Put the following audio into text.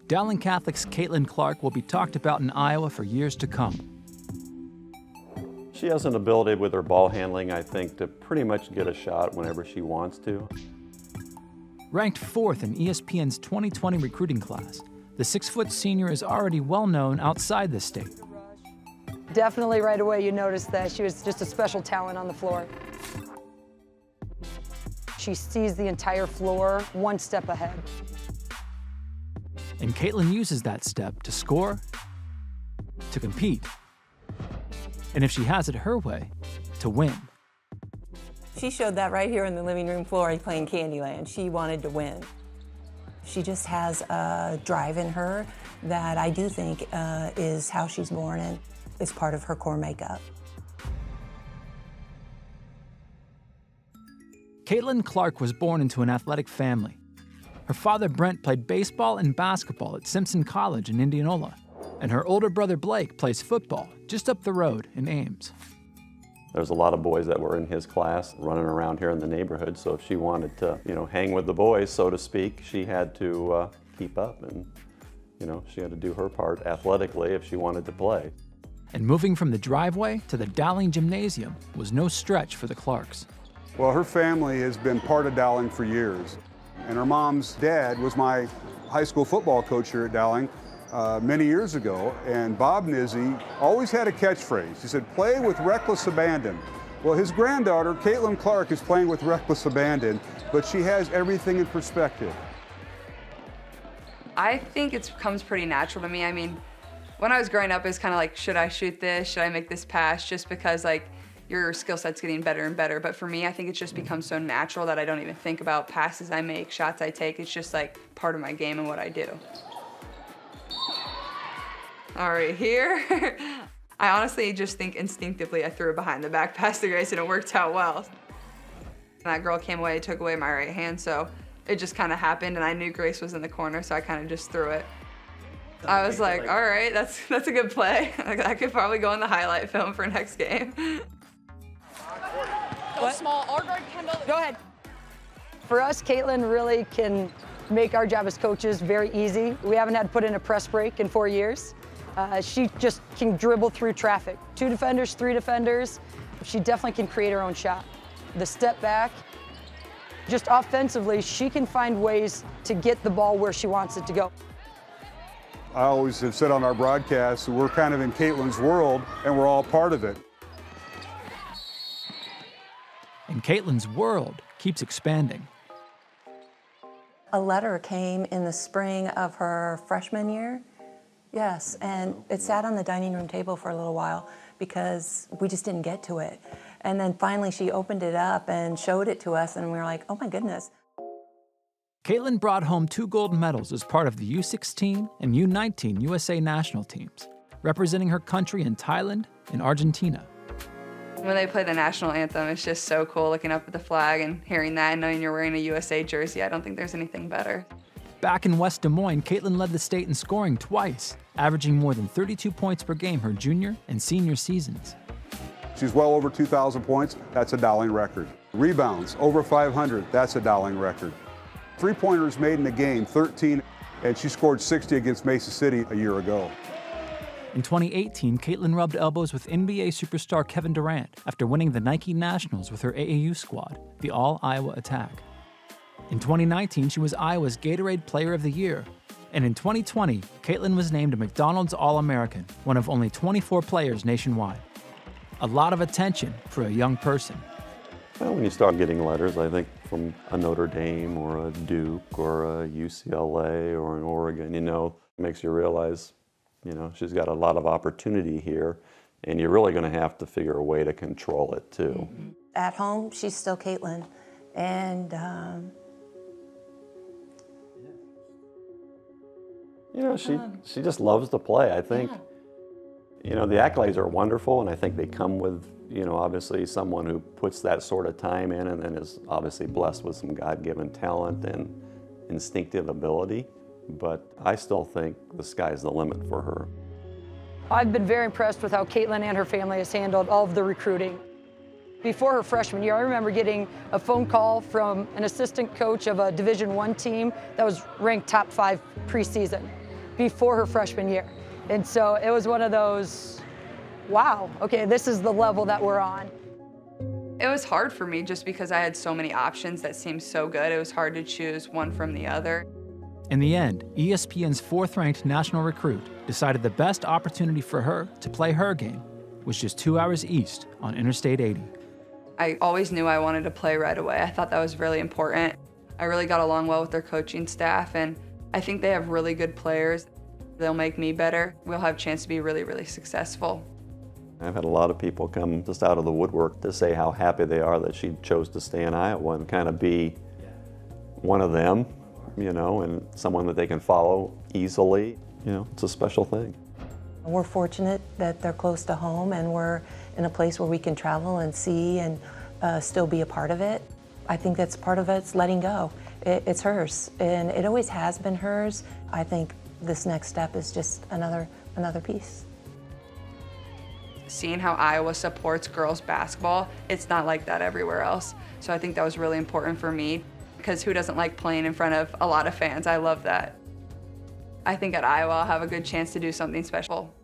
Dowling Catholic's Caitlin Clark will be talked about in Iowa for years to come. She has an ability with her ball handling, I think, to pretty much get a shot whenever she wants to. Ranked 4th in ESPN's 2020 recruiting class, the 6-foot senior is already well known outside the state. Definitely right away you noticed that she was just a special talent on the floor. She sees the entire floor one step ahead. And Caitlin uses that step to score, to compete, and if she has it her way, to win. She showed that right here on the living room floor playing Candyland. She wanted to win. She just has a drive in her that I do think is how she's born and is part of her core makeup. Caitlin Clark was born into an athletic family. Her father, Brent, played baseball and basketball at Simpson College in Indianola, and her older brother, Blake, plays football just up the road in Ames. There's a lot of boys that were in his class running around here in the neighborhood, so if she wanted to, hang with the boys, so to speak, she had to keep up, and, she had to do her part athletically if she wanted to play. And moving from the driveway to the Dowling Gymnasium was no stretch for the Clarks. Well, her family has been part of Dowling for years. And her mom's dad was my high school football coach here at Dowling many years ago. And Bob Nizzi always had a catchphrase. He said, "Play with reckless abandon." Well, his granddaughter, Caitlin Clark, is playing with reckless abandon, but she has everything in perspective. I think it comes pretty natural to me. I mean, when I was growing up, it was kind of like, should I shoot this? Should I make this pass? Just because, your skill set's getting better and better. But for me, I think it's just become so natural that I don't even think about passes I make, shots I take. It's just part of my game and what I do. All right, here. I honestly just think instinctively I threw it behind the back past the Grace and it worked out well. And that girl came away, took away my right hand, so it just kind of happened and I knew Grace was in the corner, so I kind of just threw it. I was like, all right, that's a good play. I could probably go in the highlight film for next game. Go small, or guard Kendall. Go ahead. For us, Caitlin really can make our job as coaches very easy. We haven't had to put in a press break in 4 years. She just can dribble through traffic. 2 defenders, 3 defenders. She definitely can create her own shot. The step back, just offensively, she can find ways to get the ball where she wants it to go. I always have said on our broadcasts, we're kind of in Caitlin's world and we're all part of it. And Caitlin's world keeps expanding. A letter came in the spring of her freshman year. Yes, and it sat on the dining room table for a little while because we just didn't get to it. And then finally she opened it up and showed it to us and we were like, oh my goodness. Caitlin brought home 2 gold medals as part of the U16 and U19 USA national teams, representing her country in Thailand and Argentina. When they play the national anthem, it's just so cool looking up at the flag and hearing that and knowing you're wearing a USA jersey. I don't think there's anything better. Back in West Des Moines, Caitlin led the state in scoring twice, averaging more than 32 points per game her junior and senior seasons. She's well over 2,000 points. That's a Dowling record. Rebounds, over 500. That's a Dowling record. 3-pointers made in the game, 13, and she scored 60 against Mesa City a year ago. In 2018, Caitlin rubbed elbows with NBA superstar Kevin Durant after winning the Nike Nationals with her AAU squad, the All-Iowa Attack. In 2019, she was Iowa's Gatorade Player of the Year. And in 2020, Caitlin was named a McDonald's All-American, one of only 24 players nationwide. A lot of attention for a young person. Well, when you start getting letters, I think, from a Notre Dame or a Duke or a UCLA or an Oregon, it makes you realize, she's got a lot of opportunity here, and you're really going to have to figure a way to control it, too. At home, she's still Caitlin, and she just loves to play, I think. Yeah. The accolades are wonderful, and I think they come with, obviously someone who puts that sort of time in and then is obviously blessed with some God-given talent and instinctive ability. But I still think the sky's the limit for her. I've been very impressed with how Caitlin and her family has handled all of the recruiting. Before her freshman year, I remember getting a phone call from an assistant coach of a Division I team that was ranked top 5 preseason. before her freshman year. And so it was one of those, wow, okay, this is the level that we're on. It was hard for me just because I had so many options that seemed so good. It was hard to choose one from the other. In the end, ESPN's 4th-ranked national recruit decided the best opportunity for her to play her game was just 2 hours east on Interstate 80. I always knew I wanted to play right away. I thought that was really important. I really got along well with their coaching staff, and I think they have really good players. They'll make me better. We'll have a chance to be really, really successful. I've had a lot of people come just out of the woodwork to say how happy they are that she chose to stay in Iowa and kind of be one of them, you know, and someone that they can follow easily. You know, it's a special thing. We're fortunate that they're close to home and we're in a place where we can travel and see and still be a part of it. I think that's part of it's letting go. It's hers, and it always has been hers. I think this next step is just another piece. Seeing how Iowa supports girls basketball, it's not like that everywhere else. So I think that was really important for me, because who doesn't like playing in front of a lot of fans? I love that. I think at Iowa I'll have a good chance to do something special.